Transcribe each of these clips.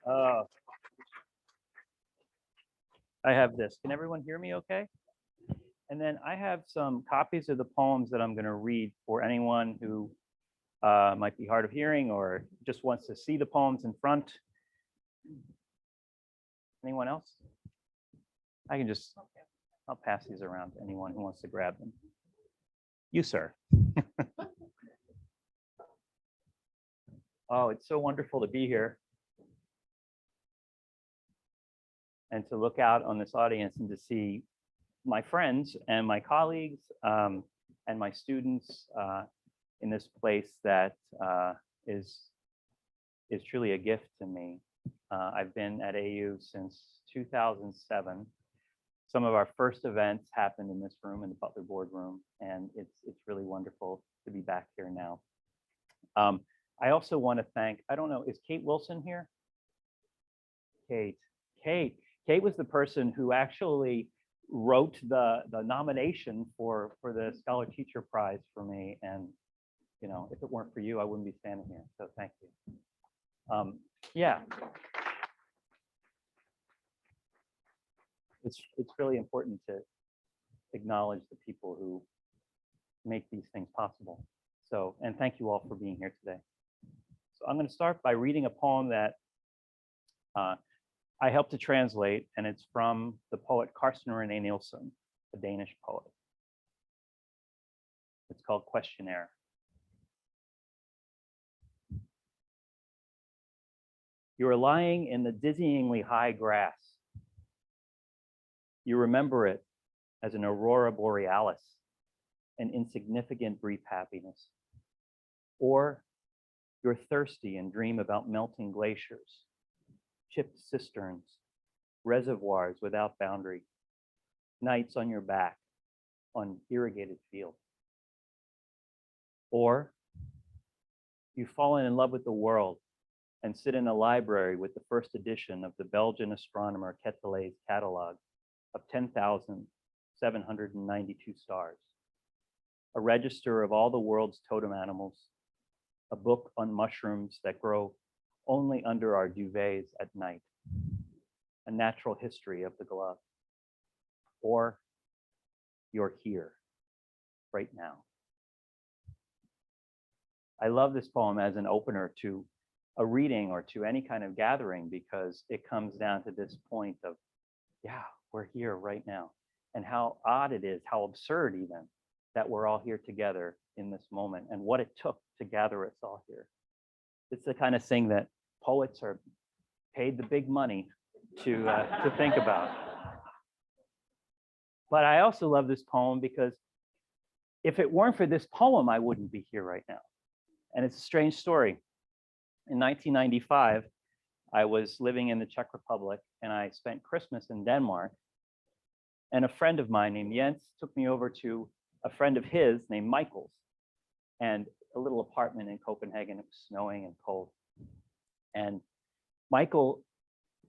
Uh, I have this. Can everyone hear me okay? And then I have some copies of the poems that I'm going to read for anyone who might be hard of hearing or just wants to see the poems in front. Anyone else? I can just, I'll pass these around to anyone who wants to grab them. You, sir. Oh, it's so wonderful to be here and to look out on this audience and to see my friends and my colleagues and my students in this place that is truly a gift to me. I've been at AU since 2007. Some of our first events happened in this room, in the Butler Boardroom, and it's really wonderful to be back here now. I also want to thank, I don't know, is Kate Wilson here? Kate was the person who actually wrote the nomination for the Scholar Teacher Prize for me. And, you know, if it weren't for you, I wouldn't be standing here. So thank you. Yeah. It's really important to acknowledge the people who make these things possible. So, and thank you all for being here today. So I'm going to start by reading a poem that I helped to translate, and it's from the poet Carsten René Nielsen, a Danish poet. It's called Questionnaire. You are lying in the dizzyingly high grass. You remember it as an aurora borealis, an insignificant brief happiness. Or you're thirsty and dream about melting glaciers, chipped cisterns, reservoirs without boundary, nights on your back on irrigated fields. Or you've fallen in love with the world and sit in a library with the first edition of the Belgian astronomer Keplinger's catalog of 10,792 stars, a register of all the world's totem animals, a book on mushrooms that grow only under our duvets at night, a natural history of the glove. Or you're here right now. I love this poem as an opener to a reading or to any kind of gathering because it comes down to this point of, yeah, we're here right now. And how odd it is, how absurd even, that we're all here together in this moment and what it took to gather us all here. It's the kind of thing that poets are paid the big money to think about. But I also love this poem because if it weren't for this poem, I wouldn't be here right now. And it's a strange story. In 1995, I was living in the Czech Republic and I spent Christmas in Denmark. And a friend of mine named Jens took me over to a friend of his named Michael's and a little apartment in Copenhagen. It was snowing and cold. And Michael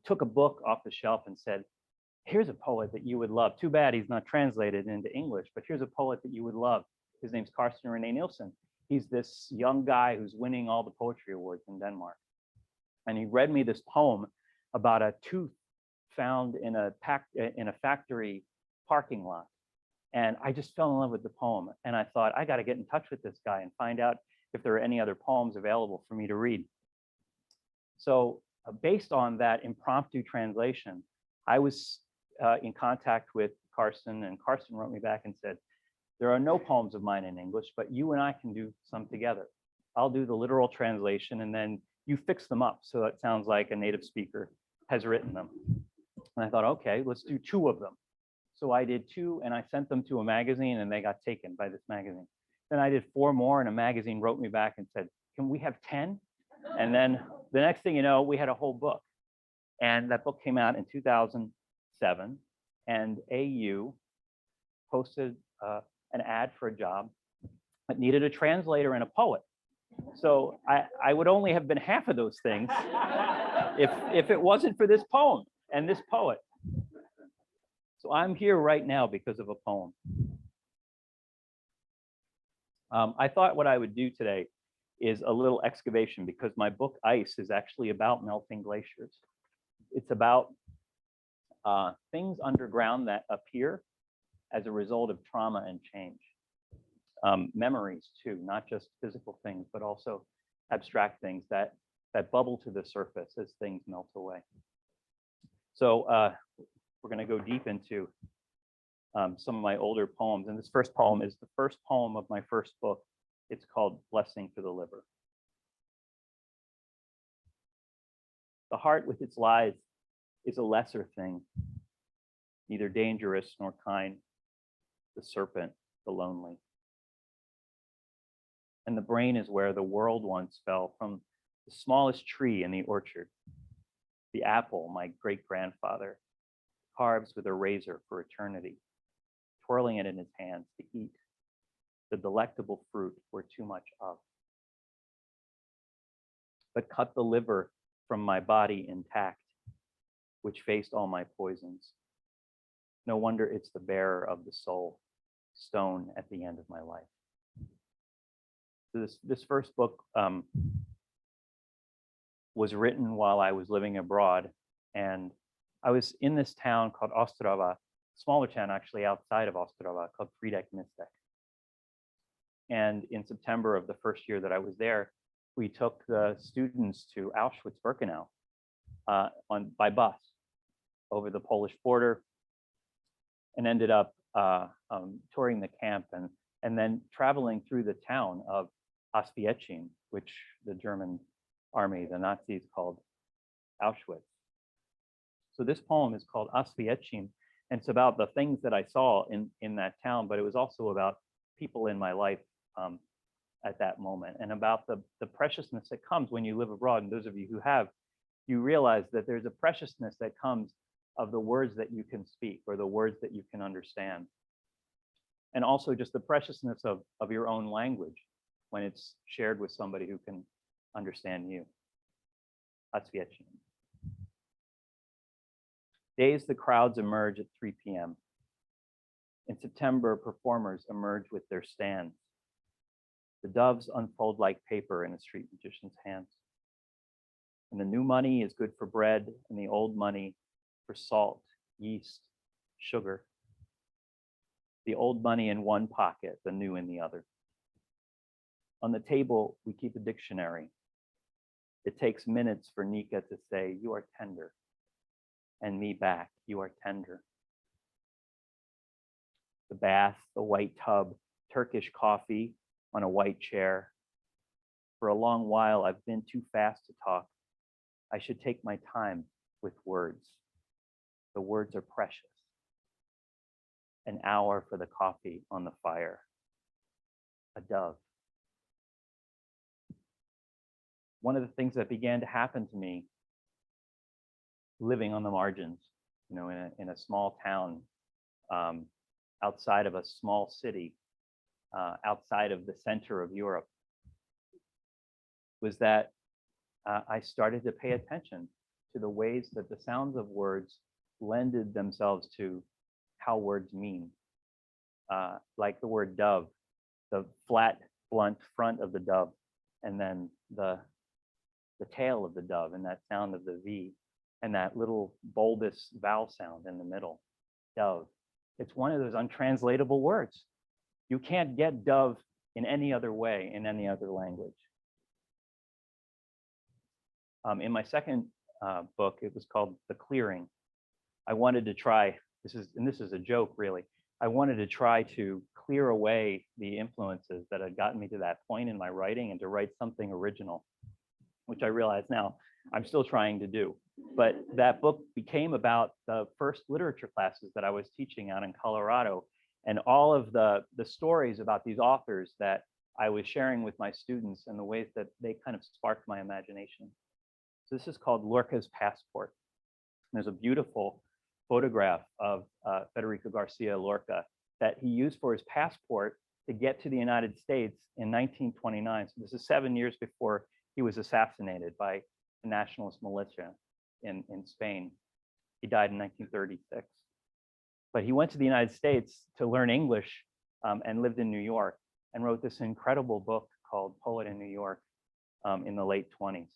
took a book off the shelf and said, here's a poet that you would love. Too bad he's not translated into English, but here's a poet that you would love. His name's Carsten René Nielsen. He's this young guy who's winning all the poetry awards in Denmark. And he read me this poem about a tooth found in a factory parking lot. And I just fell in love with the poem. And I thought, I got to get in touch with this guy and find out if there are any other poems available for me to read. So based on that impromptu translation, I was in contact with Carsten, and Carsten wrote me back and said, there are no poems of mine in English, but you and I can do some together. I'll do the literal translation and then you fix them up so it sounds like a native speaker has written them. And I thought, okay, let's do 2 of them. So I did 2 and I sent them to a magazine and they got taken by this magazine. Then I did 4 more and a magazine wrote me back and said, can we have 10? And then the next thing you know, we had a whole book. And that book came out in 2007 and AU posted an ad for a job that needed a translator and a poet. So I would only have been half of those things if it wasn't for this poem and this poet. So I'm here right now because of a poem. I thought what I would do today is a little excavation, because my book Ice is actually about melting glaciers. It's about things underground that appear as a result of trauma and change. Memories too, not just physical things, but also abstract things that bubble to the surface as things melt away. So we're going to go deep into some of my older poems. And this first poem is the first poem of my first book. It's called Blessing for the Liver. The heart with its lies is a lesser thing, neither dangerous nor kind, the serpent, the lonely. And the brain is where the world once fell from the smallest tree in the orchard. The apple, my great-grandfather, carves with a razor for eternity, twirling it in his hands to eat the delectable fruit we're too much of. But cut the liver from my body intact, which faced all my poisons. No wonder it's the bearer of the soul, stone at the end of my life. So this first book was written while I was living abroad, and I was in this town called Ostrava, smaller town actually outside of Ostrava, called Fridek Mistek. And in September of the first year that I was there, we took the students to Auschwitz-Birkenau by bus over the Polish border, and ended up touring the camp and then traveling through the town of Auschwitz, which the German army, the Nazis, called Auschwitz. So this poem is called Auschwitz, and it's about the things that I saw in that town, but it was also about people in my life at that moment, and about the preciousness that comes when you live abroad. And those of you who have, you realize that there's a preciousness that comes of the words that you can speak, or the words that you can understand. And also just the preciousness of your own language when it's shared with somebody who can understand you. Auschwitz. Days the crowds emerge at 3 p.m. In September, performers emerge with their stands. The doves unfold like paper in a street magician's hands. And the new money is good for bread, and the old money for salt, yeast, sugar. The old money in one pocket, the new in the other. On the table, we keep a dictionary. It takes minutes for Nika to say, "You are tender," and me back, "You are tender." The bath, the white tub, Turkish coffee on a white chair. For a long while, I've been too fast to talk. I should take my time with words. The words are precious. An hour for the coffee on the fire. A dove. One of the things that began to happen to me living on the margins, you know, in a small town, outside of a small city, outside of the center of Europe, was that I started to pay attention to the ways that the sounds of words lended themselves to how words mean. Like the word dove, the flat, blunt front of the dove, and then the tail of the dove, and that sound of the V, and that little bulbous vowel sound in the middle, dove. It's one of those untranslatable words. You can't get dove in any other way, in any other language. In my second book, it was called The Clearing. I wanted to try, this is a joke really, I wanted to try to clear away the influences that had gotten me to that point in my writing and to write something original, which I realize now I'm still trying to do. But that book became about the first literature classes that I was teaching out in Colorado, and all of the stories about these authors that I was sharing with my students and the ways that they kind of sparked my imagination. So this is called Lorca's Passport. And there's a beautiful photograph of Federico Garcia Lorca that he used for his passport to get to the United States in 1929. So this is 7 years before he was assassinated by the nationalist militia in Spain. He died in 1936. But he went to the United States to learn English and lived in New York and wrote this incredible book called Poet in New York. in the late 20s.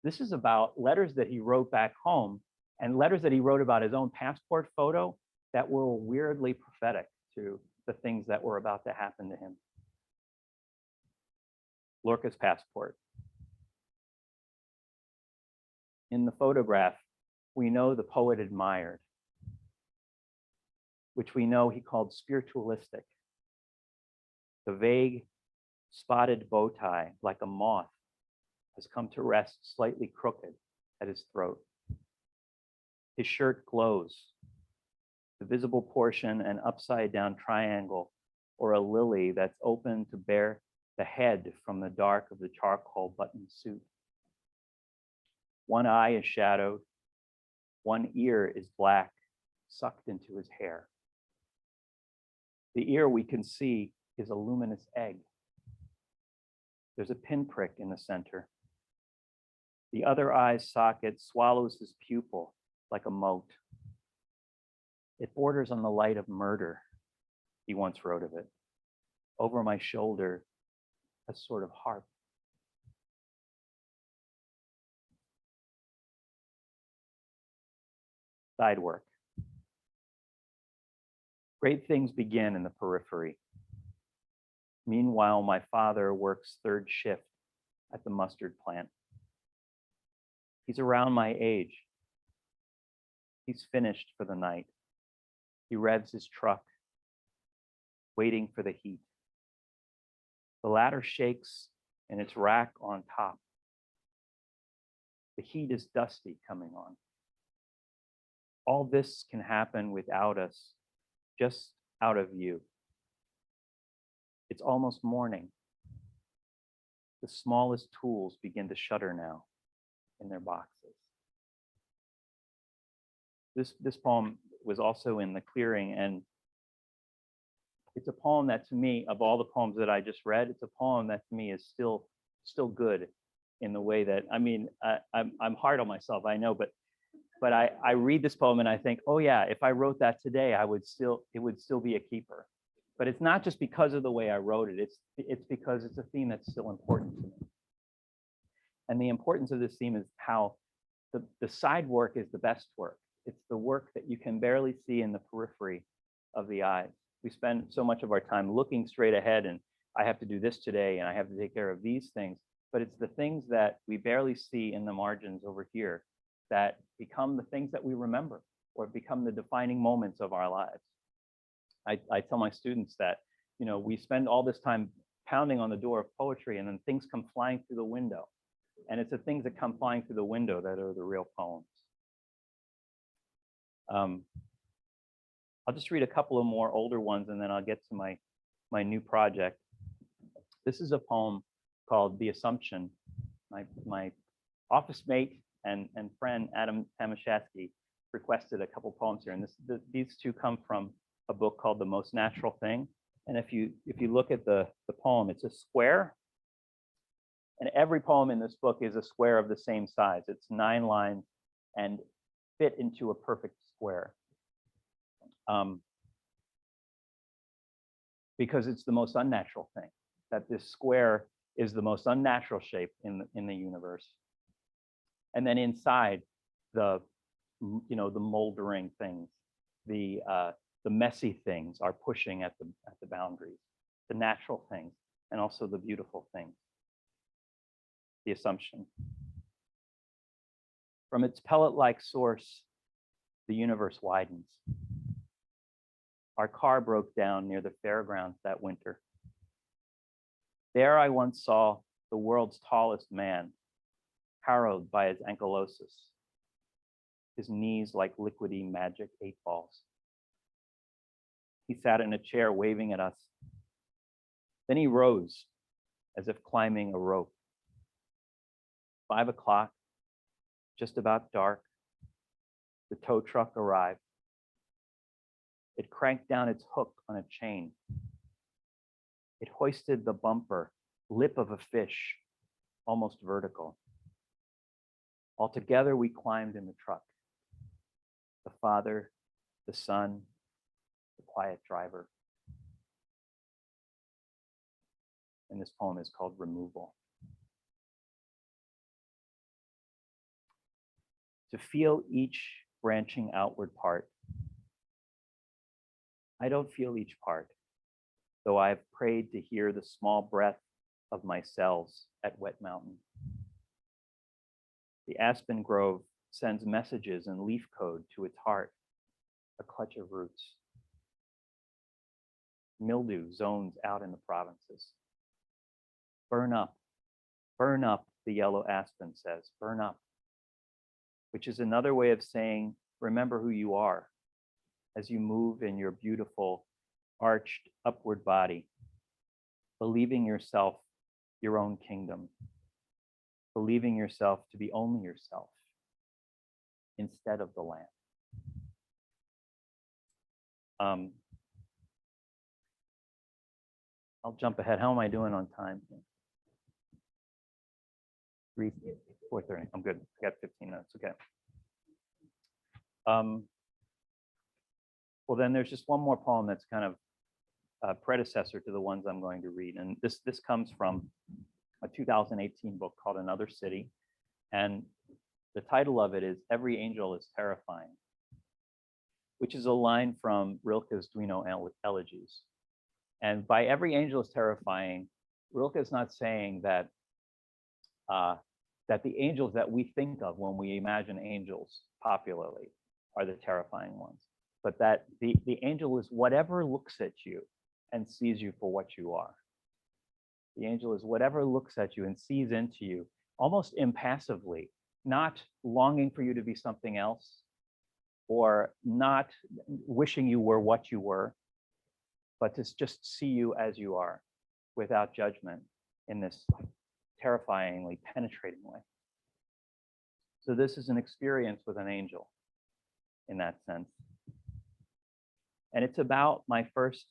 This is about letters that he wrote back home and letters that he wrote about his own passport photo that were weirdly prophetic to the things that were about to happen to him. Lorca's passport. In the photograph, we know the poet admired, which we know he called spiritualistic. The vague, spotted bow tie, like a moth, has come to rest slightly crooked at his throat. His shirt glows. The visible portion, an upside-down triangle, or a lily that's open to bear the head from the dark of the charcoal button suit. One eye is shadowed. One ear is black, sucked into his hair. The ear we can see is a luminous egg. There's a pinprick in the center. The other eye's socket swallows his pupil like a mote. It borders on the light of murder, he once wrote of it. Over my shoulder, a sort of harp. Side work. Great things begin in the periphery. Meanwhile, my father works third shift at the mustard plant. He's around my age. He's finished for the night. He revs his truck, waiting for the heat. The ladder shakes in its rack on top. The heat is dusty coming on. All this can happen without us, just out of view. It's almost morning. The smallest tools begin to shudder now in their boxes. This poem was also in The Clearing, and it's a poem that to me, of all the poems that I just read, it's a poem that to me is still good in the way that, I mean, I'm hard on myself, I know, but I read this poem and I think, oh yeah, if I wrote that today, it would still be a keeper. But it's not just because of the way I wrote it, it's because it's a theme that's still important to me. And the importance of this theme is how the side work is the best work. It's the work that you can barely see in the periphery of the eyes. We spend so much of our time looking straight ahead and I have to do this today and I have to take care of these things, but it's the things that we barely see in the margins over here that become the things that we remember or become the defining moments of our lives. I tell my students that, you know, we spend all this time pounding on the door of poetry and then things come flying through the window. And it's the things that come flying through the window that are the real poems. I'll just read a couple of more older ones and then I'll get to my new project. This is a poem called The Assumption. My office mate and friend Adam Tamashevsky requested a couple poems here, and these two come from a book called The Most Natural Thing. And if you look at the poem, it's a square, and every poem in this book is a square of the same size. It's 9 lines and fit into a perfect square. Because it's the most unnatural thing, that this square is the most unnatural shape in the universe. And then inside, the moldering things, the messy things are pushing at the boundaries, the natural things, and also the beautiful things. The Assumption. From its pellet-like source, the universe widens. Our car broke down near the fairgrounds that winter. There I once saw the world's tallest man, harrowed by his ankylosis, his knees like liquidy magic 8 balls. He sat in a chair waving at us. Then he rose as if climbing a rope. 5 o'clock, just about dark, the tow truck arrived. It cranked down its hook on a chain. It hoisted the bumper, lip of a fish, almost vertical. Altogether, we climbed in the truck. The father, the son, the quiet driver. And this poem is called Removal. to feel each branching outward part. I don't feel each part, though I have prayed to hear the small breath of my cells at Wet Mountain. The aspen grove sends messages in leaf code to its heart, a clutch of roots. Mildew zones out in the provinces. Burn up, the yellow aspen says, burn up, which is another way of saying, remember who you are as you move in your beautiful, arched upward body, believing yourself your own kingdom, believing yourself to be only yourself instead of the land. I'll jump ahead. How am I doing on time? 4:30. I'm good. I got 15 minutes. Okay. Well, then there's just one more poem that's kind of a predecessor to the ones I'm going to read. And this comes from a 2018 book called Another City. And the title of it is Every Angel is Terrifying, which is a line from Rilke's Duino Elegies. And by every angel is terrifying, Rilke is not saying that that the angels that we think of when we imagine angels popularly are the terrifying ones, but that the angel is whatever looks at you and sees you for what you are. The angel is whatever looks at you and sees into you almost impassively, not longing for you to be something else or not wishing you were what you were, but to just see you as you are without judgment in this terrifyingly penetrating way. So this is an experience with an angel in that sense. And it's about my first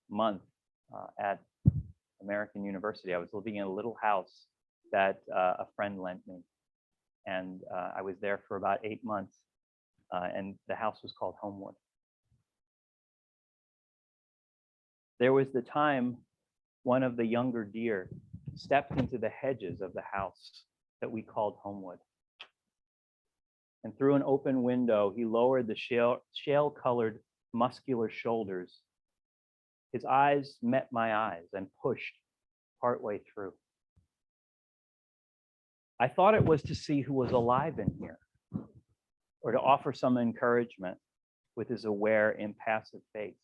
month at American University. I was living in a little house that a friend lent me. And I was there for about 8 months. And the house was called Homewood. There was the time one of the younger deer stepped into the hedges of the house that we called Homewood. And through an open window, he lowered the shale-colored muscular shoulders. His eyes met my eyes and pushed partway through. I thought it was to see who was alive in here, or to offer some encouragement with his aware, impassive face.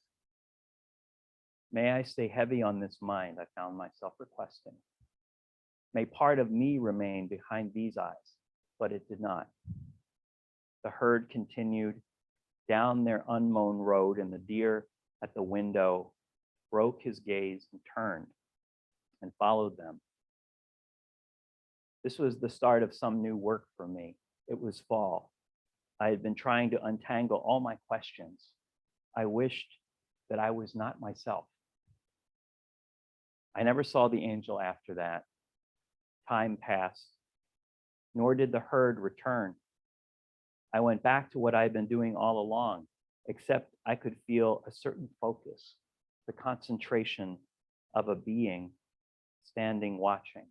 May I stay heavy on this mind, I found myself requesting. May part of me remain behind these eyes, but it did not. The herd continued down their unmown road, and the deer at the window broke his gaze and turned and followed them. This was the start of some new work for me. It was fall. I had been trying to untangle all my questions. I wished that I was not myself. I never saw the angel after that. Time passed, nor did the herd return. I went back to what I had been doing all along, except I could feel a certain focus, the concentration of a being standing watching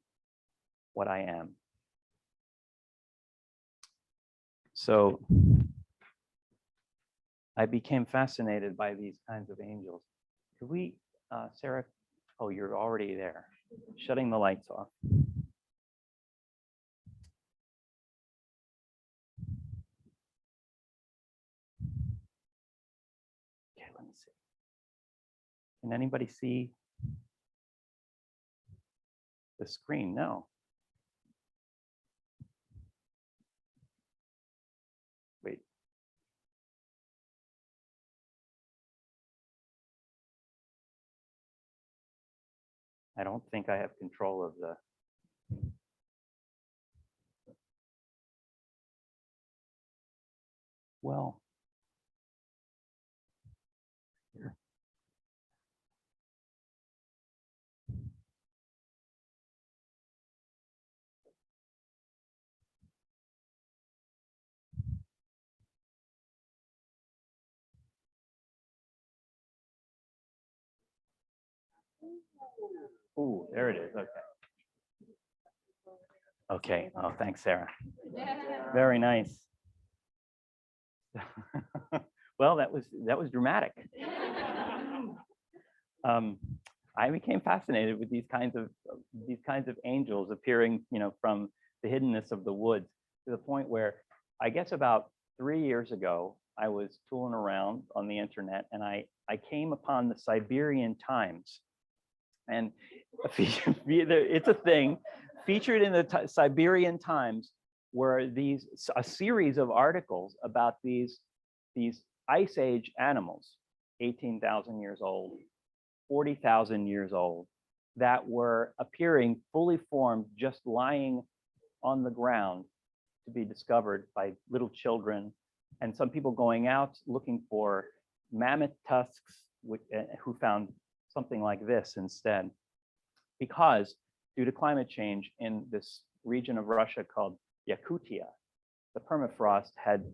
what I am. So I became fascinated by these kinds of angels. Could we, Sarah, oh, you're already there, shutting the lights off. Okay, let me see. Can anybody see the screen? No. Wait. I don't think I have control of the. Well, here. Ooh, there it is. Okay. Okay. Oh, thanks, Sarah. Very nice. Well, that was dramatic. I became fascinated with these kinds of angels appearing, from the hiddenness of the woods, to the point where I guess about 3 years ago, I was tooling around on the internet and I came upon the Siberian Times. And it's a thing featured in the Siberian Times were a series of articles about these ice age animals, 18,000 years old, 40,000 years old, that were appearing fully formed, just lying on the ground to be discovered by little children, and some people going out looking for mammoth tusks, who found something like this instead. Because due to climate change in this region of Russia called Yakutia, the permafrost had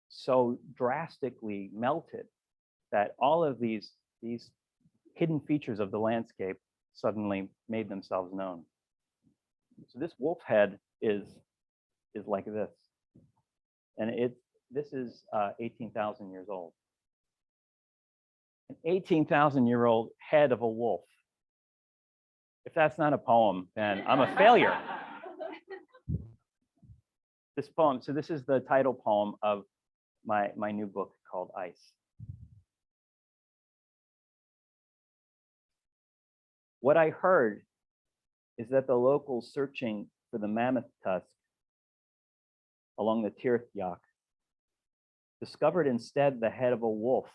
so drastically melted that all of these hidden features of the landscape suddenly made themselves known. So this wolf head is like this, and this is 18,000 years old. An 18,000-year-old head of a wolf. If that's not a poem, then I'm a failure. This poem, so this is the title poem of my new book called Ice. What I heard is that the locals searching for the mammoth tusk along the Tirth-Yak discovered instead the head of a wolf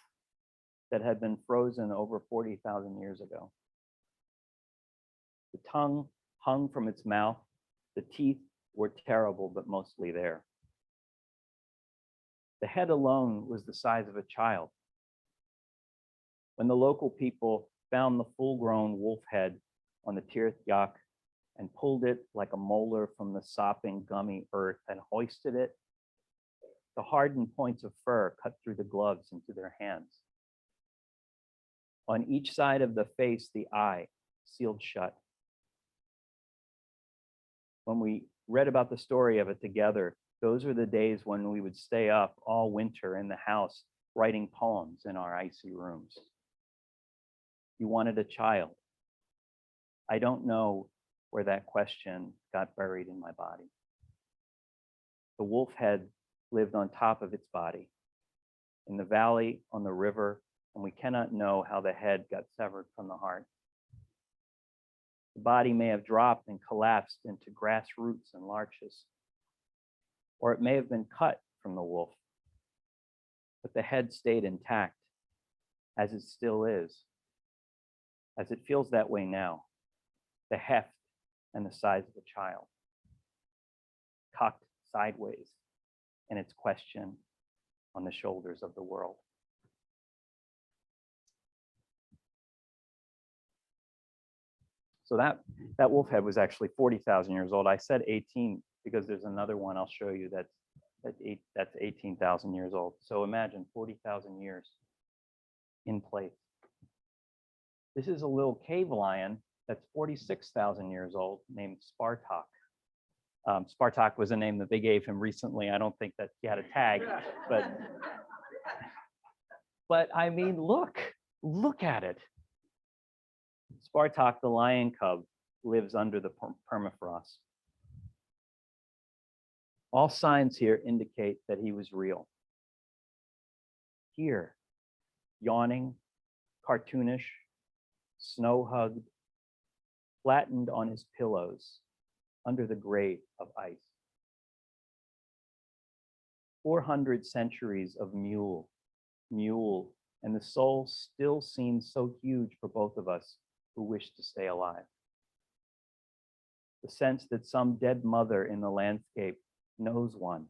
that had been frozen over 40,000 years ago. The tongue hung from its mouth. The teeth were terrible, but mostly there. The head alone was the size of a child. When the local people found the full-grown wolf head on the Tirth-Yak and pulled it like a molar from the sopping, gummy earth and hoisted it, the hardened points of fur cut through the gloves into their hands. On each side of the face, the eye sealed shut. When we read about the story of it together, those were the days when we would stay up all winter in the house writing poems in our icy rooms. You wanted a child. I don't know where that question got buried in my body. The wolf head lived on top of its body, in the valley, on the river, and we cannot know how the head got severed from the heart. The body may have dropped and collapsed into grass roots and larches, or it may have been cut from the wolf, but the head stayed intact, as it still is, as it feels that way now, the heft and the size of a child, cocked sideways in its question on the shoulders of the world. So that wolf head was actually 40,000 years old. I said 18 because there's another one I'll show you that's 18,000 years old. So imagine 40,000 years in place. This is a little cave lion that's 46,000 years old named Spartak. Spartak was a name that they gave him recently. I don't think that he had a tag, but I mean, look at it. Spartak, the lion cub, lives under the permafrost. All signs here indicate that he was real. Here, yawning, cartoonish, snow-hugged, flattened on his pillows under the grate of ice. 400 centuries of mule, and the soul still seems so huge for both of us who wish to stay alive. The sense that some dead mother in the landscape knows one,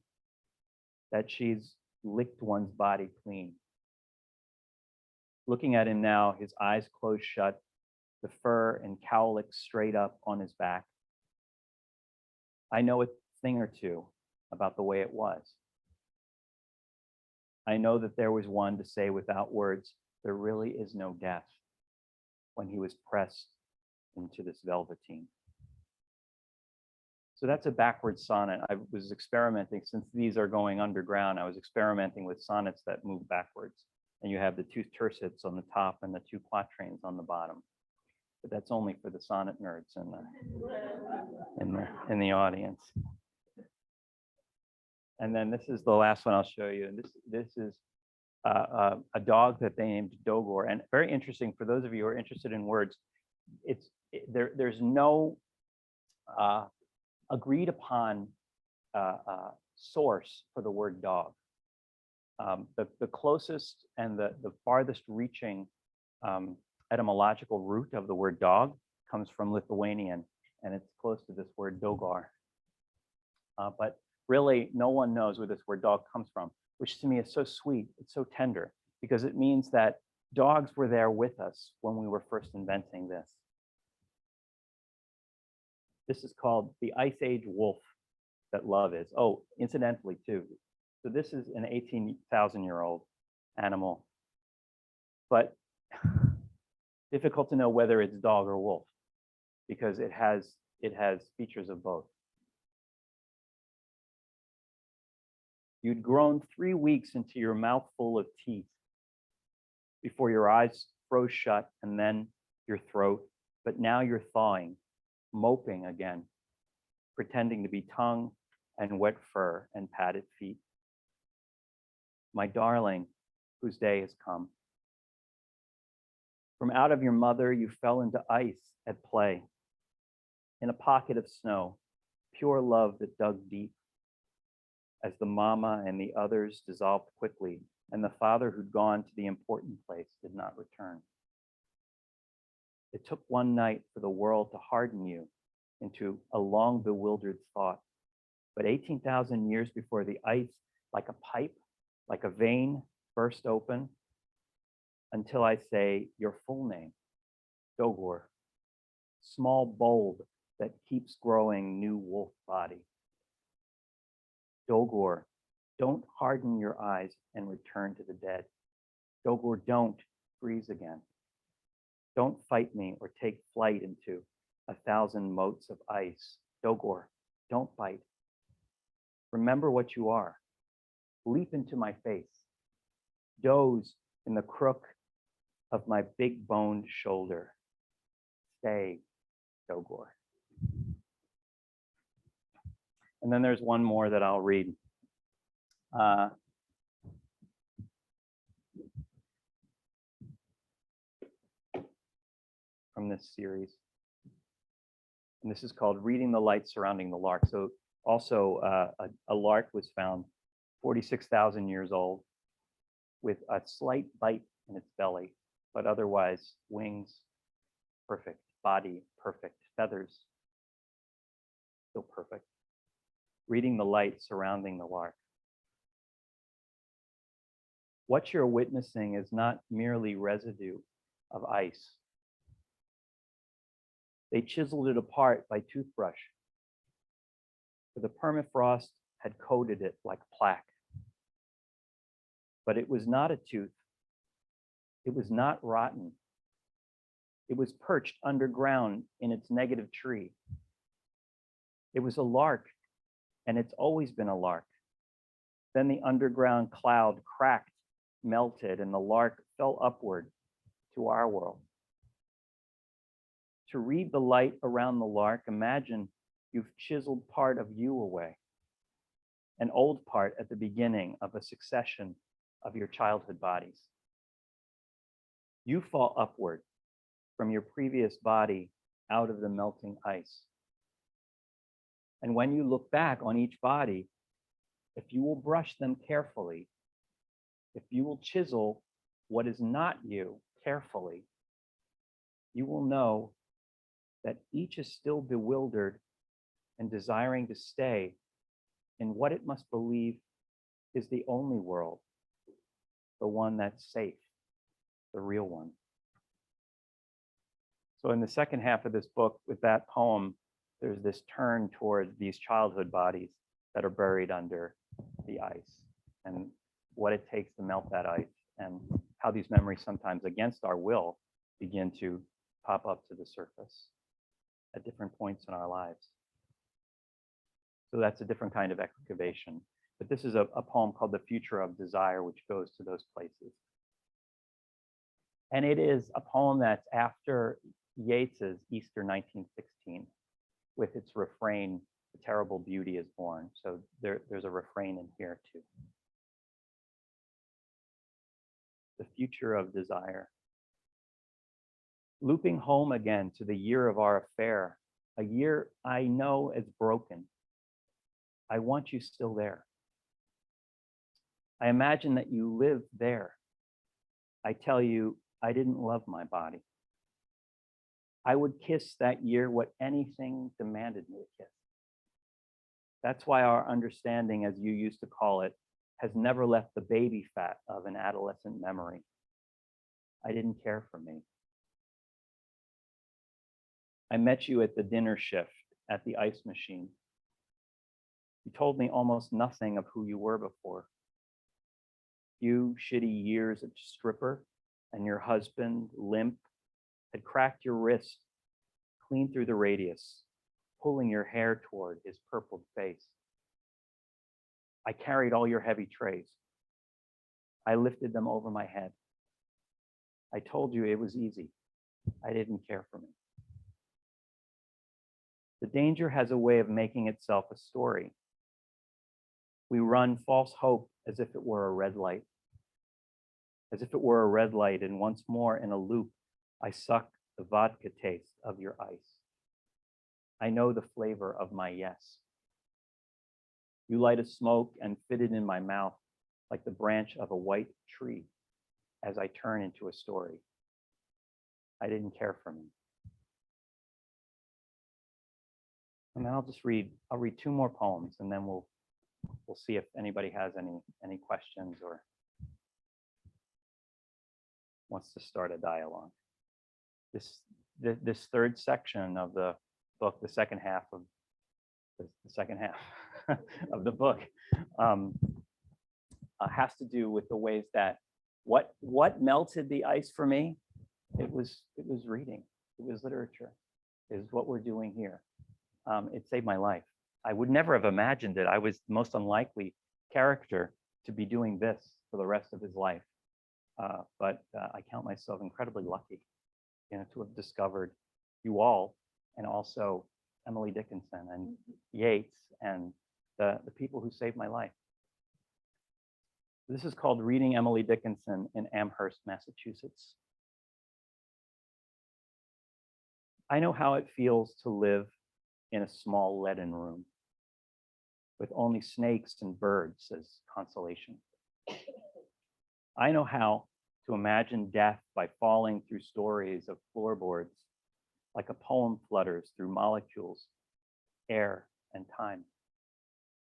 that she's licked one's body clean. Looking at him now, his eyes closed shut, the fur and cowlick straight up on his back. I know a thing or two about the way it was. I know that there was one to say without words, there really is no death, when he was pressed into this velveteen. So that's a backwards sonnet. I was experimenting, since these are going underground, I was experimenting with sonnets that move backwards. And you have the two tercets on the top and the two quatrains on the bottom. But that's only for the sonnet nerds in the audience. And then this is the last one I'll show you. And this is a dog that they named Dogor. And very interesting for those of you who are interested in words. There's no agreed upon source for the word dog. The closest and the farthest reaching etymological root of the word dog comes from Lithuanian, and it's close to this word dogar. But really, no one knows where this word dog comes from, which to me is so sweet, it's so tender, because it means that dogs were there with us when we were first inventing this. This is called the Ice Age wolf that love is. Oh, incidentally too. So this is an 18,000-year-old animal, but difficult to know whether it's dog or wolf because it has features of both. You'd grown 3 weeks into your mouthful of teeth before your eyes froze shut and then your throat, but now you're thawing, moping again, pretending to be tongue and wet fur and padded feet. My darling, whose day has come. From out of your mother, you fell into ice at play, in a pocket of snow, pure love that dug deep, as the mama and the others dissolved quickly, and the father who'd gone to the important place did not return. It took one night for the world to harden you into a long bewildered thought, but 18,000 years before the ice, like a pipe, like a vein, burst open, until I say your full name, Dogor, small bulb that keeps growing new wolf body. Dogor, don't harden your eyes and return to the dead. Dogor, don't freeze again. Don't fight me or take flight into 1,000 motes of ice. Dogor, don't bite. Remember what you are. Leap into my face. Doze in the crook of my big boned shoulder. Stay, Dogor. And then there's one more that I'll read. From this series. And this is called Reading the Light Surrounding the Lark. So also a lark was found 46,000 years old with a slight bite in its belly, but otherwise wings perfect, body perfect, feathers still perfect. Reading the light surrounding the lark. What you're witnessing is not merely residue of ice. They chiseled it apart by toothbrush, for the permafrost had coated it like plaque. But it was not a tooth. It was not rotten. It was perched underground in its negative tree. It was a lark, and it's always been a lark. Then the underground cloud cracked, melted, and the lark fell upward to our world. To read the light around the lark, imagine you've chiseled part of you away, an old part at the beginning of a succession of your childhood bodies. You fall upward from your previous body out of the melting ice. And when you look back on each body, if you will brush them carefully, if you will chisel what is not you carefully, you will know that each is still bewildered and desiring to stay in what it must believe is the only world, the one that's safe, the real one. So in the second half of this book, with that poem, there's this turn toward these childhood bodies that are buried under the ice and what it takes to melt that ice and how these memories sometimes against our will begin to pop up to the surface at different points in our lives. So that's a different kind of excavation. But this is a poem called The Future of Desire, which goes to those places. And it is a poem that's after Yeats's Easter 1916, with its refrain, "The terrible beauty is born." So there's a refrain in here too. The future of desire. Looping home again to the year of our affair, a year I know is broken. I want you still there. I imagine that you live there. I tell you, I didn't love my body. I would kiss that year what anything demanded me to kiss. That's why our understanding, as you used to call it, has never left the baby fat of an adolescent memory. I didn't care for me. I met you at the dinner shift at the ice machine. You told me almost nothing of who you were before. Few shitty years of stripper and your husband, limp, had cracked your wrist clean through the radius, pulling your hair toward his purpled face. I carried all your heavy trays. I lifted them over my head. I told you it was easy. I didn't care for me. The danger has a way of making itself a story. We run false hope as if it were a red light. As if it were a red light, and once more in a loop, I suck the vodka taste of your ice. I know the flavor of my yes. You light a smoke and fit it in my mouth like the branch of a white tree as I turn into a story. I didn't care for me. And then I'll read two more poems, and then we'll see if anybody has any questions or wants to start a dialogue. This third section of the book, the second half of of the book, has to do with the ways that what melted the ice for me. It was reading. It was literature. Is what we're doing here. It saved my life. I would never have imagined it. I was the most unlikely character to be doing this for the rest of his life. But I count myself incredibly lucky, to have discovered you all, and also Emily Dickinson and Yeats and the people who saved my life. This is called Reading Emily Dickinson in Amherst, Massachusetts. I know how it feels to live in a small leaden room with only snakes and birds as consolation. I know how to imagine death by falling through stories of floorboards, like a poem flutters through molecules, air, and time.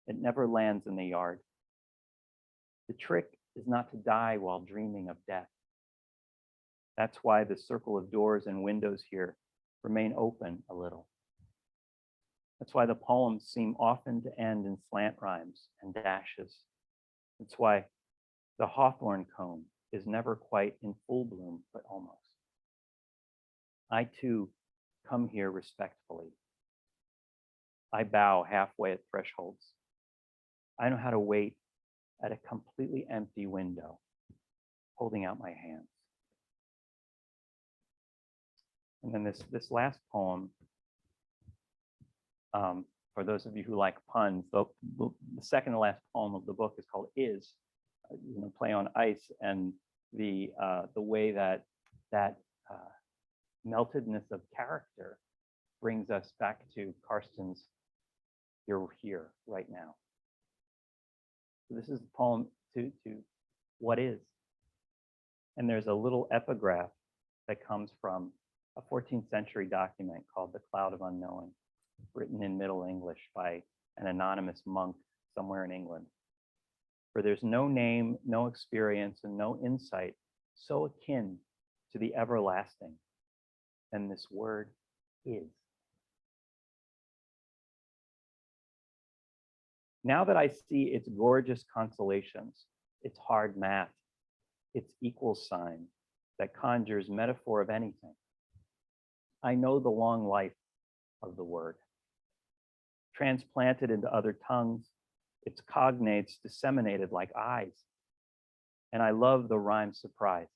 It never lands in the yard. The trick is not to die while dreaming of death. That's why the circle of doors and windows here remain open a little. That's why the poems seem often to end in slant rhymes and dashes. That's why the hawthorn cone is never quite in full bloom, but almost. I too come here respectfully. I bow halfway at thresholds. I know how to wait at a completely empty window, holding out my hands. And then this last poem, for those of you who like puns, the second to last poem of the book is called Is, play on ice, and the way that meltedness of character brings us back to Karsten's "You're here right now." So this is the poem to what is. And there's a little epigraph that comes from a 14th century document called The Cloud of Unknowing, written in Middle English by an anonymous monk somewhere in England. For there's no name, no experience, and no insight so akin to the everlasting than this word is. Now that I see its gorgeous consolations, its hard math, its equal sign that conjures metaphor of anything, I know the long life of the word. transplanted into other tongues, its cognates disseminated like eyes. And I love the rhyme surprise.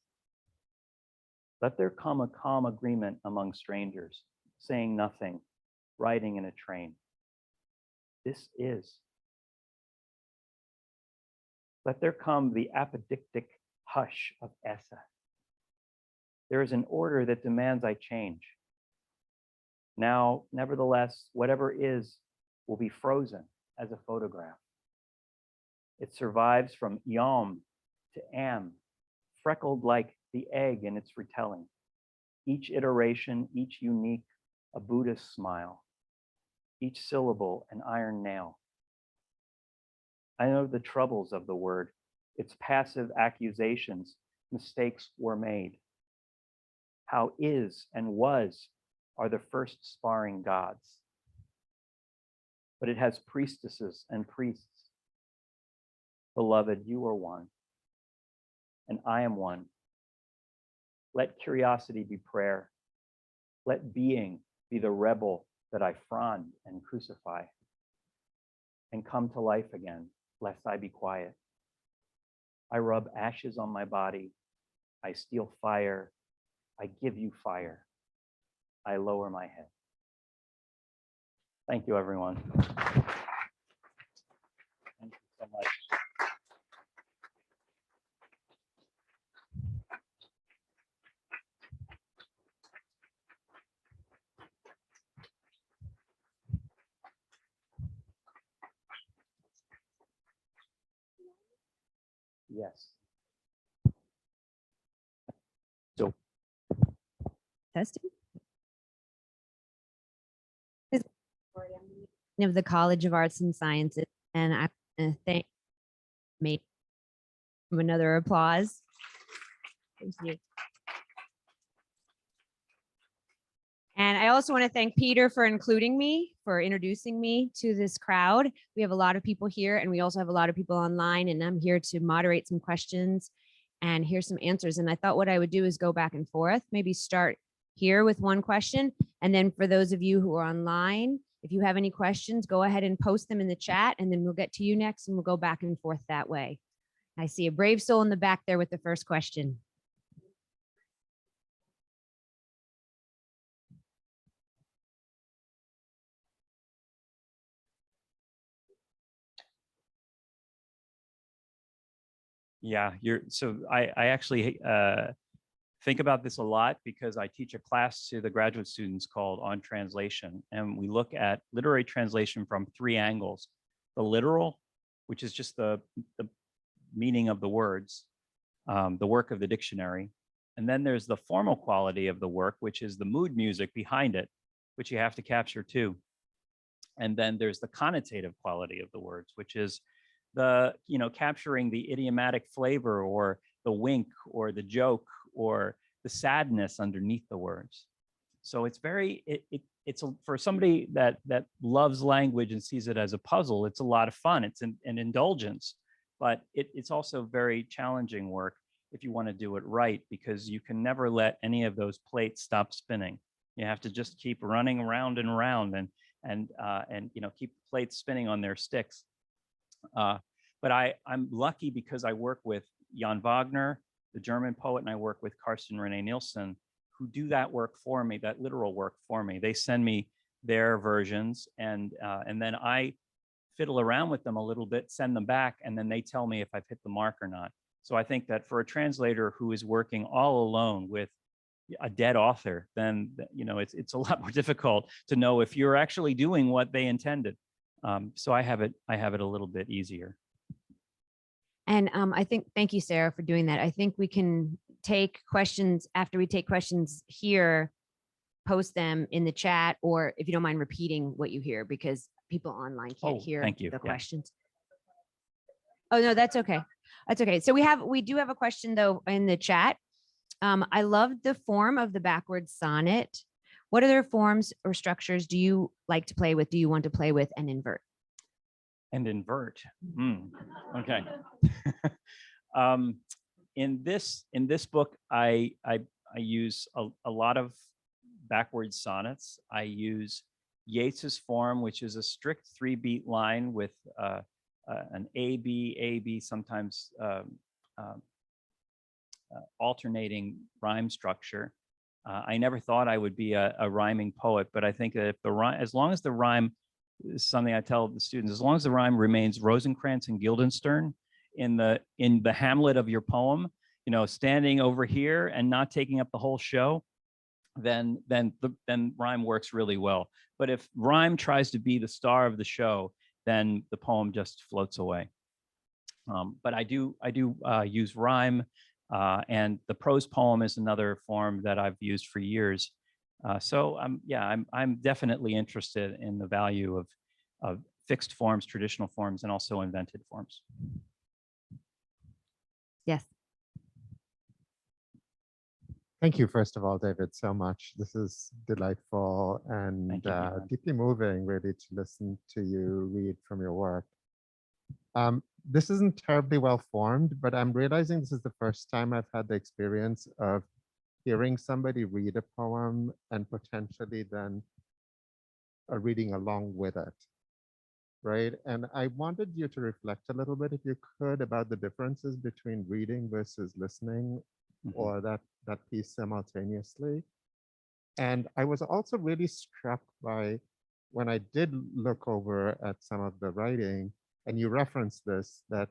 Let there come a calm agreement among strangers, saying nothing, riding in a train. This is. Let there come the apodictic hush of Essa. There is an order that demands I change. Now, nevertheless, whatever is will be frozen as a photograph. It survives from yom to am, freckled like the egg in its retelling. Each iteration, each unique, a Buddhist smile. Each syllable an iron nail. I know the troubles of the word, its passive accusations, mistakes were made. How is and was are the first sparring gods. But it has priestesses and priests. Beloved, you are one, and I am one. Let curiosity be prayer. Let being be the rebel that I frond and crucify, and come to life again, lest I be quiet. I rub ashes on my body. I steal fire. I give you fire. I lower my head. Thank you, everyone. Thank you so much. Yes. So, Testing. Of the College of Arts and Sciences, and I want to thank me. Another applause. Thank you. And I also want to thank Peter for including me, for introducing me to this crowd. We have a lot of people here, and we also have a lot of people online, and I'm here to moderate some questions and hear some answers. And I thought what I would do is go back and forth, maybe start here with one question. And then for those of you who are online, if you have any questions, go ahead and post them in the chat, and then we'll get to you next, and we'll go back and forth that way. I see a brave soul in the back there with the first question. yeah, I actually think about this a lot because I teach a class to the graduate students called On Translation, and we look at literary translation from three angles. The literal, which is just the meaning of the words, the work of the dictionary. And then there's the formal quality of the work, which is the mood music behind it, which you have to capture too. And then there's the connotative quality of the words, which is the, capturing the idiomatic flavor or the wink or the joke or the sadness underneath the words. So it's for somebody that loves language and sees it as a puzzle, it's a lot of fun. It's an indulgence, but it's also very challenging work if you want to do it right, because you can never let any of those plates stop spinning. You have to just keep running around and around and keep the plates spinning on their sticks. But I'm lucky because I work with Jan Wagner, the German poet, and I work with Carsten Renee Nielsen, who do that work for me, that literal work for me. They send me their versions, and then I fiddle around with them a little bit, send them back, and then they tell me if I've hit the mark or not. So I think that for a translator who is working all alone with a dead author, then it's a lot more difficult to know if you're actually doing what they intended. So I have it a little bit easier. And thank you, Sarah, for doing that. I think we can take questions after we take questions here, post them in the chat, or if you don't mind repeating what you hear, because people online can't hear the questions. Oh, no, that's okay. That's okay. So we do have a question though in the chat. I love the form of the backwards sonnet. What other forms or structures do you like to play with? Do you want to play with and invert? And invert. Okay. In this book, I use a lot of backwards sonnets. I use Yeats's form, which is a strict 3-beat line with an A, B, sometimes alternating rhyme structure. I never thought I would be a rhyming poet, but I think that if the rhyme, as long as the rhyme is something I tell the students, as long as the rhyme remains Rosencrantz and Guildenstern in the Hamlet of your poem, you know, standing over here and not taking up the whole show, then rhyme works really well. But if rhyme tries to be the star of the show, then the poem just floats away. But I do use rhyme, and the prose poem is another form that I've used for years. So I'm definitely interested in the value of fixed forms, traditional forms, and also invented forms. Yes. Thank you, first of all, David, so much. This is delightful and Thank you, Bjorn. deeply moving, really, to listen to you read from your work. This isn't terribly well formed, but I'm realizing this is the first time I've had the experience of hearing somebody read a poem and potentially then reading along with it, right? And I wanted you to reflect a little bit, if you could, about the differences between reading versus listening, or that piece simultaneously. And I was also really struck by, when I did look over at some of the writing, and you referenced this, that,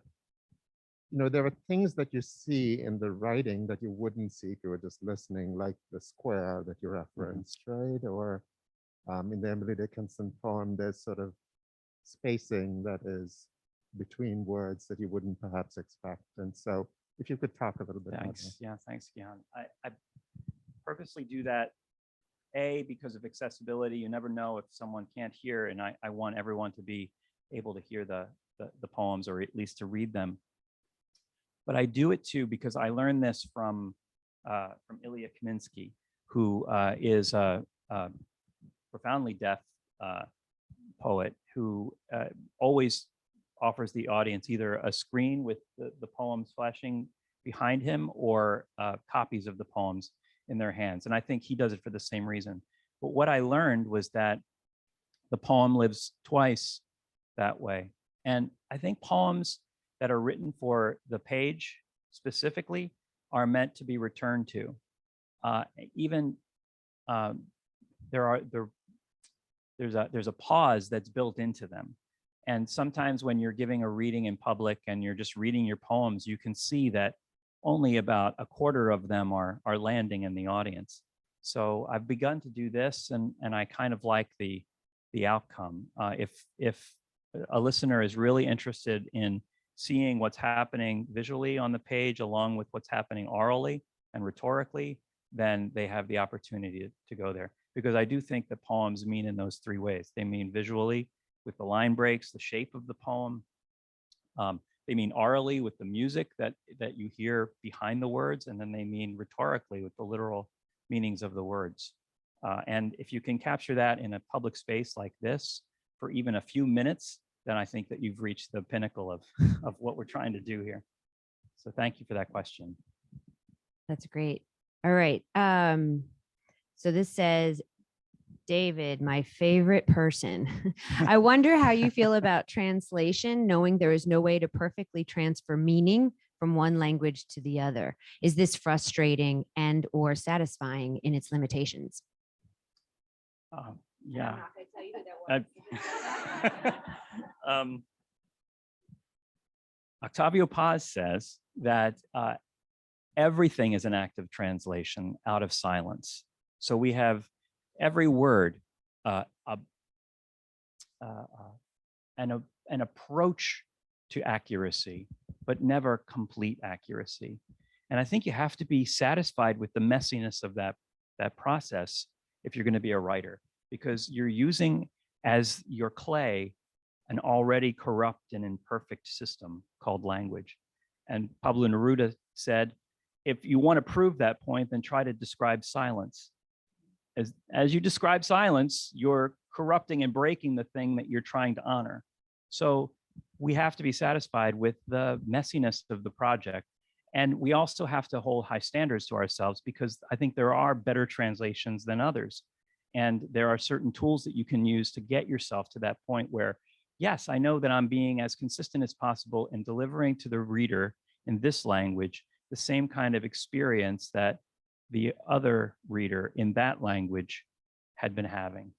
you know, there are things that you see in the writing that you wouldn't see if you were just listening, like the square that you referenced, right? Or in the Emily Dickinson poem, there's sort of spacing that is between words that you wouldn't perhaps expect. And so if you could talk a little bit about that. Yeah, thanks, Gian. I purposely do that, A, because of accessibility. You never know if someone can't hear, and I want everyone to be able to hear the poems, or at least to read them. But I do it too because I learned this from Ilya Kaminsky, who is a profoundly deaf poet who always offers the audience either a screen with the poems flashing behind him, or copies of the poems in their hands. And I think he does it for the same reason. But what I learned was that the poem lives twice that way. And I think poems that are written for the page specifically are meant to be returned to. There's a pause that's built into them. And sometimes when you're giving a reading in public and you're just reading your poems, you can see that only about a quarter of them are landing in the audience. So I've begun to do this, and I kind of like the outcome. If a listener is really interested in seeing what's happening visually on the page along with what's happening orally and rhetorically, then they have the opportunity to go there. Because I do think that poems mean in those three ways. They mean visually with the line breaks, the shape of the poem. They mean orally with the music that you hear behind the words, and then they mean rhetorically with the literal meanings of the words. And if you can capture that in a public space like this for even a few minutes, then I think that you've reached the pinnacle of what we're trying to do here. So thank you for that question. That's great. All right. So this says, David, my favorite person. I wonder how you feel about translation, knowing there is no way to perfectly transfer meaning from one language to the other. Is this frustrating and or satisfying in its limitations? Yeah. I'm not going to tell you who that was. Octavio Paz says that everything is an act of translation out of silence. So we have every word an approach to accuracy, but never complete accuracy. And I think you have to be satisfied with the messiness of that process if you're going to be a writer, because you're using as your clay an already corrupt and imperfect system called language. And Pablo Neruda said, if you want to prove that point, then try to describe silence. As you describe silence, you're corrupting and breaking the thing that you're trying to honor. So we have to be satisfied with the messiness of the project. And we also have to hold high standards to ourselves, because I think there are better translations than others. And there are certain tools that you can use to get yourself to that point where, yes, I know that I'm being as consistent as possible in delivering to the reader in this language the same kind of experience that the other reader in that language had been having.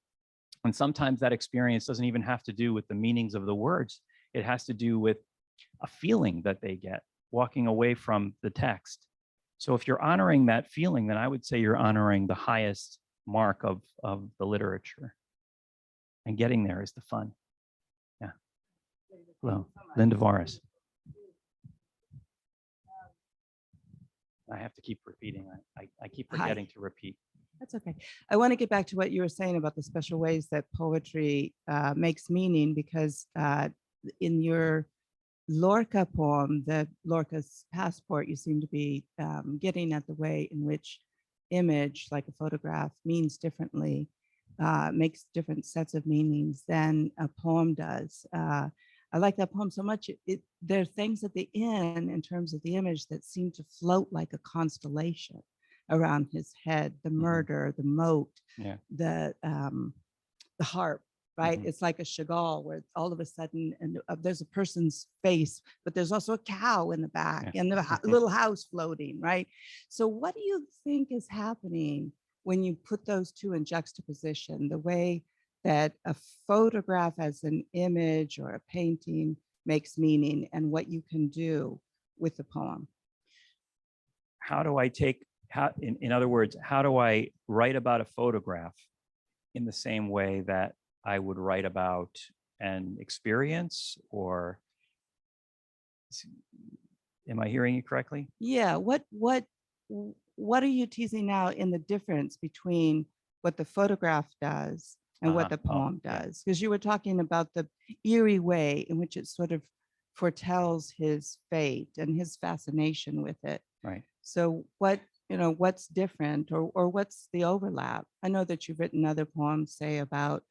And sometimes that experience doesn't even have to do with the meanings of the words. It has to do with a feeling that they get walking away from the text. So if you're honoring that feeling, then I would say you're honoring the highest mark of the literature. And getting there is the fun. Yeah. Hello, Linda Varas. I have to keep repeating. I keep forgetting to repeat. That's okay. I want to get back to what you were saying about the special ways that poetry makes meaning, because in your Lorca poem, the Lorca's Passport, you seem to be getting at the way in which image, like a photograph, means differently, makes different sets of meanings than a poem does. I like that poem so much. There are things at the end in terms of the image that seem to float like a constellation around his head, the murder, the moat, Yeah. the harp, right? Mhm. It's like a Chagall where all of a sudden, and there's a person's face, but there's also a cow in the back Yeah. and the little house floating, right? So what do you think is happening when you put those two in juxtaposition, the way that a photograph as an image or a painting makes meaning, and what you can do with the poem? How do I take, in other words, how do I write about a photograph in the same way that I would write about an experience? Or am I hearing you correctly? Yeah, what are you teasing out in the difference between what the photograph does and what the Oh, poem yeah. does? Because you were talking about the eerie way in which it sort of foretells his fate and his fascination with it. Right. So what's different, or what's the overlap? I know that you've written other poems, say about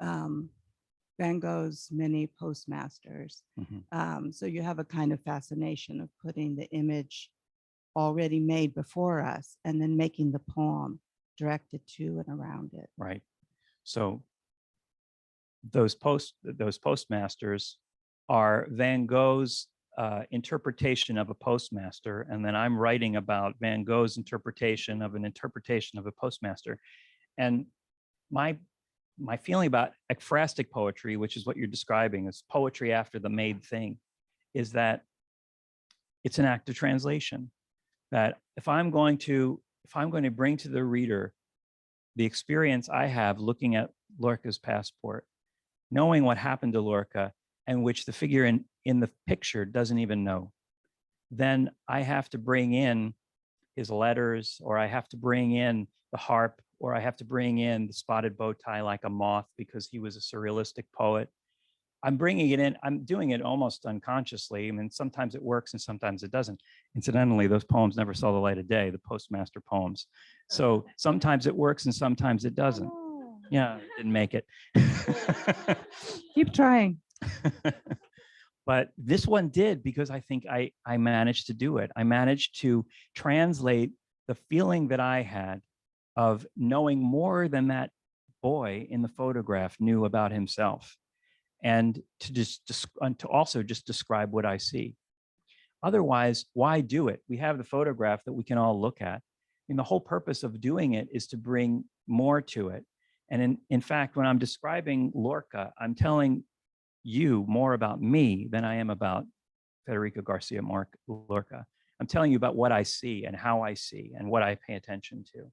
Van Gogh's many postmasters. Mhm. So you have a kind of fascination of putting the image already made before us and then making the poem directed to and around it. Right. So those postmasters are Van Gogh's interpretation of a postmaster, and then I'm writing about Van Gogh's interpretation of a postmaster. And my feeling about ekphrastic poetry, which is what you're describing, is poetry after the made thing, is that it's an act of translation. That if I'm going to bring to the reader the experience I have looking at Lorca's Passport, knowing what happened to Lorca, and which the figure in the picture doesn't even know, then I have to bring in his letters, or I have to bring in the harp, or I have to bring in the spotted bow tie like a moth because he was a surrealistic poet. I'm bringing it in. I'm doing it almost unconsciously. I mean, sometimes it works and sometimes it doesn't. Incidentally, those poems never saw the light of day, the postmaster poems. So sometimes it works and sometimes it doesn't. Yeah, didn't make it. Keep trying. But this one did, because I think I managed to do it. I managed to translate the feeling that I had of knowing more than that boy in the photograph knew about himself, and to also just describe what I see. Otherwise, why do it? We have the photograph that we can all look at. And the whole purpose of doing it is to bring more to it. And in fact, when I'm describing Lorca, I'm telling you more about me than I am about Federico Garcia Lorca. I'm telling you about what I see and how I see and what I pay attention to.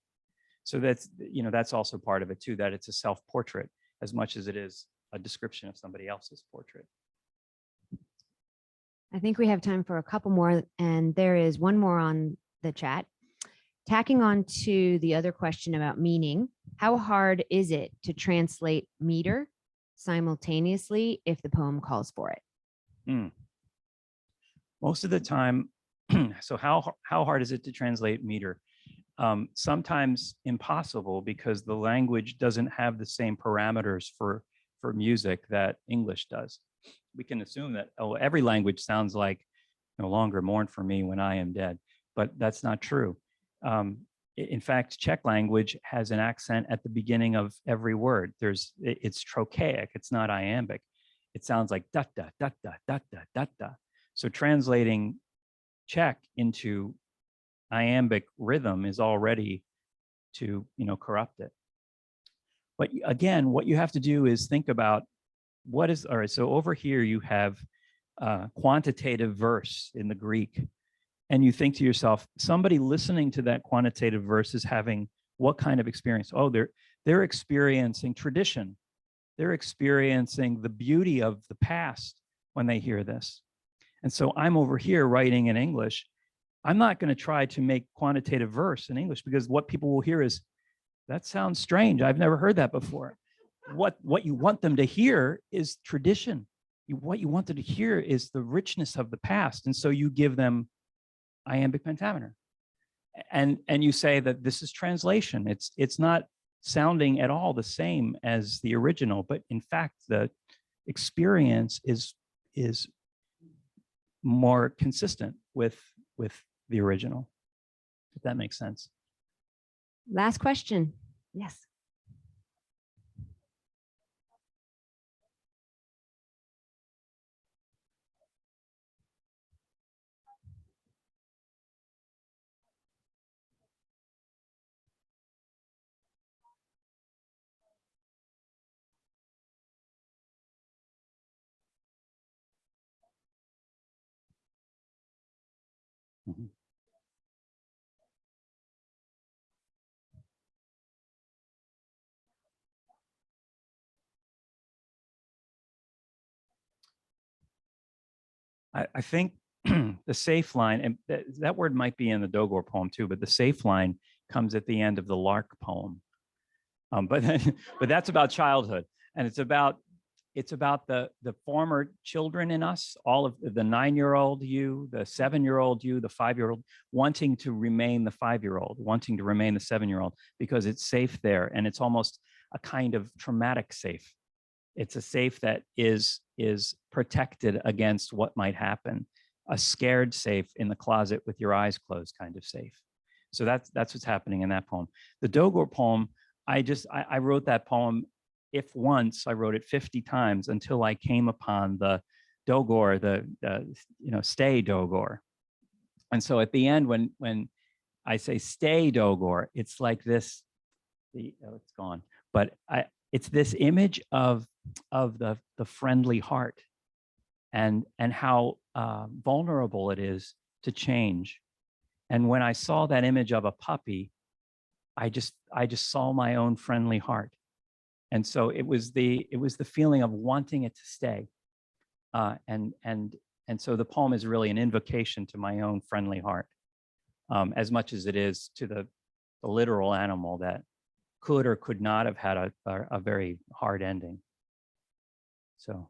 So that's also part of it too, that it's a self-portrait as much as it is a description of somebody else's portrait. I think we have time for a couple more, and there is one more on the chat. Tacking on to the other question about meaning, how hard is it to translate meter simultaneously if the poem calls for it? Most of the time, so how hard is it to translate meter? Sometimes impossible, because the language doesn't have the same parameters for music that English does. We can assume that, every language sounds like "No longer mourn for me when I am dead," but that's not true. In fact, Czech language has an accent at the beginning of every word. It's trochaic, it's not iambic. It sounds like da da da da da da da da. So translating Czech into iambic rhythm is already to, corrupt it. But again, what you have to do is think about all right, so over here you have quantitative verse in the Greek. And you think to yourself, somebody listening to that quantitative verse is having what kind of experience? Oh, they're experiencing tradition. They're experiencing the beauty of the past when they hear this. And so I'm over here writing in English. I'm not going to try to make quantitative verse in English, because what people will hear is, that sounds strange. I've never heard that before. What you want them to hear is tradition. What you want them to hear is the richness of the past. And so you give them iambic pentameter. And you say that this is translation. It's not sounding at all the same as the original, but in fact, the experience is more consistent with the original, if that makes sense. Last question. Yes. Mhm. I think the safe line, and that word might be in the Dogor poem too, but the safe line comes at the end of the Lark poem. But that's about childhood, and it's about the former children in us, all of the 9-year-old you, the 7-year-old you, the 5-year-old, wanting to remain the 5-year-old, wanting to remain the 7-year-old, because it's safe there, and it's almost a kind of traumatic safe. It's a safe that is protected against what might happen, a scared safe in the closet with your eyes closed kind of safe. So that's what's happening in that poem. The Dogor poem, I wrote that poem. If once, I wrote it 50 times until I came upon the Dogor, stay Dogor. And so at the end, when I say stay Dogor, it's like this. It's gone, but it's this image of the friendly heart, and how vulnerable it is to change. And when I saw that image of a puppy, I just saw my own friendly heart. And so it was the feeling of wanting it to stay. And so the poem is really an invocation to my own friendly heart, as much as it is to the literal animal that could or could not have had a very hard ending. So.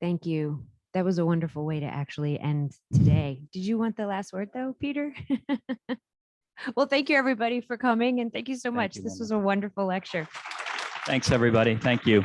Thank you. That was a wonderful way to actually end today. Did you want the last word though, Peter? Well, thank you everybody for coming, and thank you so much. you, This Linda. was a wonderful lecture. Thanks, everybody. Thank you.